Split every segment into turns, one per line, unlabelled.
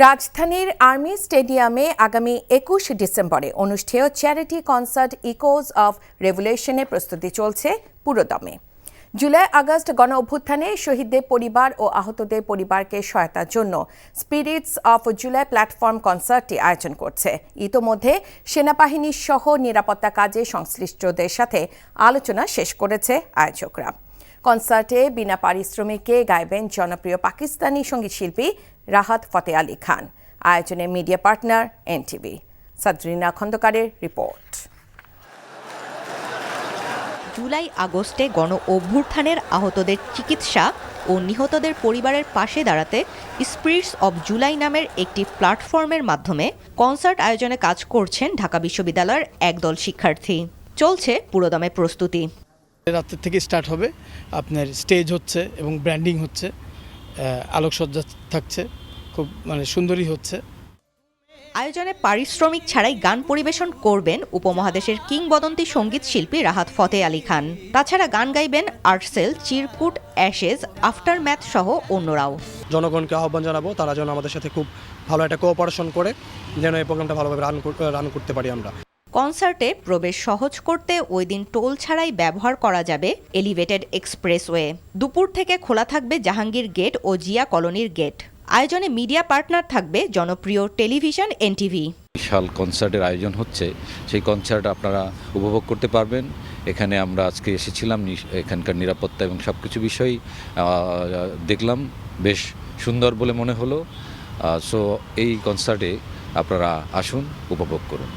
রাজধানীর আর্মি স্টেডিয়ামে আগামী ২১ ডিসেম্বরে অনুষ্ঠেয় চ্যারিটি কনসার্ট ইকোজ অফ রেভলিউশনের প্রস্তুতি চলছে পুরোদমে। জুলাই আগস্ট গণ অভ্যুত্থানে শহীদদের পরিবার ও আহতদের পরিবারকে সহায়তার জন্য স্পিরিটস অফ জুলাই প্ল্যাটফর্ম কনসার্টটি আয়োজন করছে। ইতোমধ্যে সেনাবাহিনী সহ নিরাপত্তা কাজে সংশ্লিষ্টদের সাথে আলোচনা শেষ করেছে আয়োজকরা। কনসার্টে বিনা পারিশ্রমিকে গাইবেন জনপ্রিয় পাকিস্তানি সঙ্গীতশিল্পী রাহাত ফতে আলী খান। আয়োজনে মিডিয়া পার্টনার এনটিভি। সাদরিনা খন্দকারের রিপোর্ট।
জুলাই আগস্টে গণ অভ্যুত্থানের আহতদের চিকিৎসা ও নিহতদের পরিবারের পাশে দাঁড়াতে স্পিরিটস অব জুলাই নামের একটি প্ল্যাটফর্মের মাধ্যমে কনসার্ট আয়োজনে কাজ করছেন ঢাকা বিশ্ববিদ্যালয়ের একদল শিক্ষার্থী। চলছে পুরোদমে প্রস্তুতি।
রাতের থেকে স্টার্ট হবে, আপনার স্টেজ হচ্ছে এবং ব্র্যান্ডিং হচ্ছে, আলোকসজ্জা থাকছে, খুব সুন্দরই হচ্ছে।
আয়োজনে পারিশ্রমিক ছাড়াই গান পরিবেশন করবেন উপমহাদেশের কিংবদন্তি সঙ্গীত শিল্পী রাহাত ফতে আলী খান। তাছাড়া গান গাইবেন আর্টসেল, চিরকুট, অ্যাশেজ, আফটার ম্যাথ সহ অন্যরাও।
জনগণকে আহ্বান জানাবো তারা যেন আমাদের সাথে খুব ভালো একটা কোঅপারেশন করে যেন এই প্রোগ্রামটা ভালোভাবে রান করতে পারি আমরা।
কনসার্টে প্রবেশ সহজ করতে ওই দিন টোল ছাড়াই ব্যবহার করা যাবে এলিভেটেড এক্সপ্রেসওয়ে। দুপুর থেকে খোলা থাকবে জাহাঙ্গীর গেট ও জিয়া কলোনির গেট। আয়োজনে মিডিয়া পার্টনার থাকবে জনপ্রিয় টেলিভিশন এনটিভি।
বিশাল কনসার্টের আয়োজন হচ্ছে, সেই কনসার্ট আপনারা উপভোগ করতে পারবেন। এখানে আমরা আজকে এসেছিলাম, এখানকার নিরাপত্তা এবং সব কিছু বিষয় দেখলাম, বেশ সুন্দর বলে মনে হলো। সো এই কনসার্টে আপনারা আসুন, উপভোগ করুন।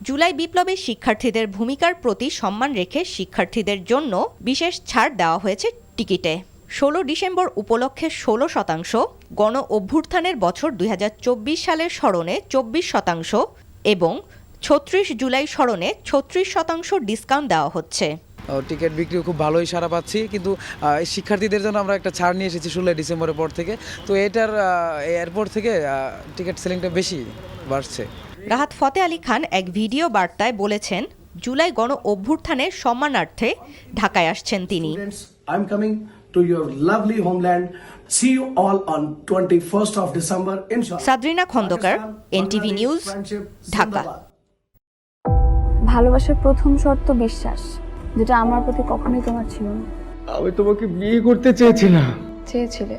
জুলাই বিপ্লবে শিক্ষার্থীদের ভূমিকার প্রতি সম্মান রেখে শিক্ষার্থীদের জন্য বিশেষ ছাড় দেওয়া হয়েছে টিকিটে। 16 ডিসেম্বর উপলক্ষে 16%, গণ অভ্যুত্থানের বছর 2024 সালের স্মরণে 24% এবং 36 জুলাই স্মরণে 36% ডিসকাউন্ট দেওয়া হচ্ছে।
টিকিট বিক্রিও খুব ভালোই সাড়া পাচ্ছি, কিন্তু শিক্ষার্থীদের জন্য আমরা একটা ছাড় নিয়ে এসেছি 16 ডিসেম্বরের পর থেকে। তো এরপর থেকে টিকিট সেলিংটা বেশি বাড়ছে।
রাহাত ফতে আলী খান এক ভিডিও বার্তায় বলেছেন, জুলাই গণ অভ্যুত্থানের সম্মানার্থে ঢাকায় আসছেন তিনি।
I'm coming to your lovely homeland. See you all on 21st of December inshallah.
Sadrina Khandaker, NTV news, Dhaka.
ভালোবাসার প্রথম শর্ত বিশ্বাস, যেটা আমার প্রতি কখনোই তোমার ছিল না।
আমি তোমাকে বিয়ে করতে চেয়েছিলাম।
চেয়েছিলে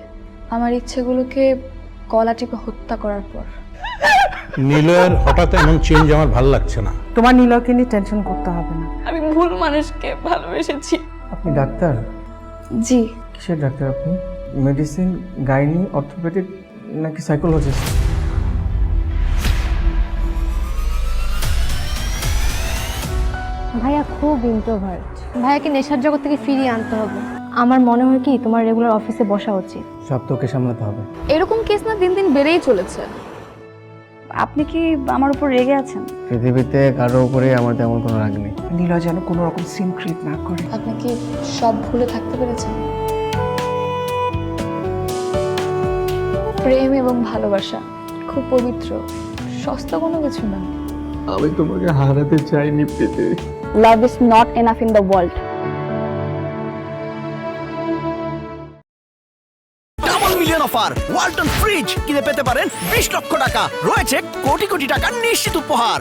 আমার ইচ্ছেগুলোকে গলা টিপে হত্যা করার পর।
নিলয়ের হঠাৎ এমন চেঞ্জ আমার ভালো লাগছে না।
তোমার নিলয়কে নিয়ে টেনশন করতে হবে না।
আমি ভুল মানুষকে ভালোবেসেছি।
আপনি ডাক্তার?
জি।
কিসের ডাক্তার আপনি? মেডিসিন, গাইনি, অর্থোপেডিক নাকি সাইকোলজিস্ট?
ভাইয়া খুব ইন্ট্রোভার্ট। ভাইয়াকে নেশার জগৎ থেকে ফিরিয়ে আনতে হবে। আমার মনে হয় কি তোমার রেগুলার অফিসে বসা উচিত।
সব তোকে সামলাতে হবে।
এরকম কেস না দিন দিন বেড়েই চলেছে। আপনি কি আমার উপর রেগে আছেন?
পৃথিবীতে কারো উপরে আমার তেমন কোনো রাগ নেই।
নিলয় যেন কোনো রকম সিন ক্রিয়েট না করে।
আপনি কি সব ভুলে থাকতে পেরেছেন? প্রেম এবং ভালোবাসা খুব পবিত্র, সস্তা কোনো কিছু না।
আমি তোমাকে হারাতে চাইনি পেতে।
Love is not enough in the world.
Offer Walton fridge কিনে পেতে পারেন 20 লক্ষ টাকা, রয়েছে কোটি কোটি টাকার নিশ্চিত উপহার।